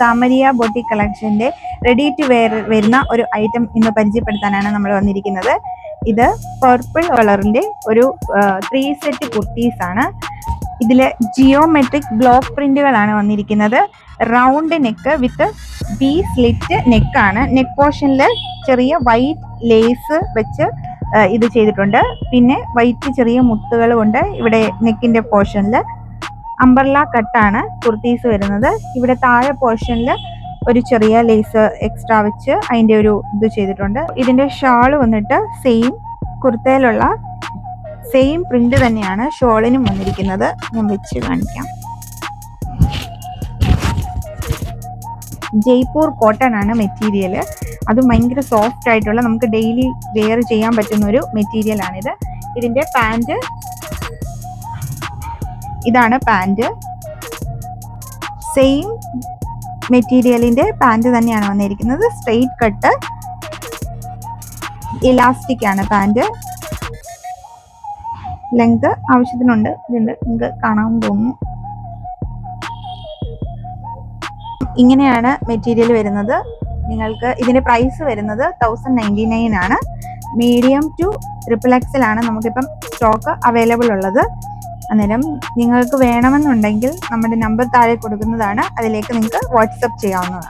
സാമരിയ boutique കളക്ഷന്റെ ready to wear വരുന്ന ഒരു item ഇന്ന് പരിചയപ്പെടുത്താനാണ് നമ്മൾ വന്നിരിക്കുന്നത്. ഇത് പർപ്പിൾ കളറിന്റെ ഒരു 3 സെറ്റ് കുർത്തീസ് ആണ്. ഇതില് ജിയോമെട്രിക് ബ്ലോക്ക് പ്രിന്റുകളാണ് വന്നിരിക്കുന്നത്. Round neck with B slit നെക്കാണ്. നെക്ക് പോർഷനിൽ ചെറിയ വൈറ്റ് ലേസ് വെച്ച് ഇത് ചെയ്തിട്ടുണ്ട്. പിന്നെ വൈറ്റ് ചെറിയ മുത്തുകൾ കൊണ്ട് ഇവിടെ നെക്കിന്റെ പോർഷനിൽ അംബർല കട്ടാണ് കുർത്തീസ് വരുന്നത്. ഇവിടെ താഴെ പോർഷനിൽ ഒരു ചെറിയ ലേസ് എക്സ്ട്രാ വെച്ച് അതിന്റെ ഒരു ഇത് ചെയ്തിട്ടുണ്ട്. ഇതിന്റെ ഷാൾ വന്നിട്ട് സെയിം കുർത്തയിലുള്ള സെയിം പ്രിന്റ് തന്നെയാണ് ഷോളിനും വന്നിരിക്കുന്നത്. ഞാൻ വെച്ച് കാണിക്കാം. ജയ്പൂർ കോട്ടൺ ആണ് മെറ്റീരിയൽ. അത് ഭയങ്കര സോഫ്റ്റ് ആയിട്ടുള്ള നമുക്ക് ഡെയിലി വെയർ ചെയ്യാൻ പറ്റുന്ന ഒരു മെറ്റീരിയൽ ആണിത്. ഇതിന്റെ പാന്റ് ഇതാണ്. പാന്റ് സെയിം മെറ്റീരിയലിന്റെ പാന്റ് തന്നെയാണ് വന്നിരിക്കുന്നത്. സ്ട്രെയിറ്റ് കട്ട് ഇലാസ്റ്റിക് ആണ് പാന്റ്. ലെങ്ത് ആവശ്യത്തിനുണ്ട്. ഇതിന്റെ നിങ്ങൾക്ക് കാണാൻ തോന്നുന്നു. ഇങ്ങനെയാണ് മെറ്റീരിയൽ വരുന്നത്. നിങ്ങൾക്ക് ഇതിന്റെ പ്രൈസ് വരുന്നത് 1099 ആണ്. മീഡിയം ടു XXL ആണ് നമുക്കിപ്പം സ്റ്റോക്ക് അവൈലബിൾ ഉള്ളത്. അന്നേരം നിങ്ങൾക്ക് വേണമെന്നുണ്ടെങ്കിൽ നമ്മുടെ നമ്പർ താഴെ കൊടുക്കുന്നതാണ്. അതിലേക്ക് നിങ്ങൾക്ക് വാട്സപ്പ് ചെയ്യാവുന്നതാണ്.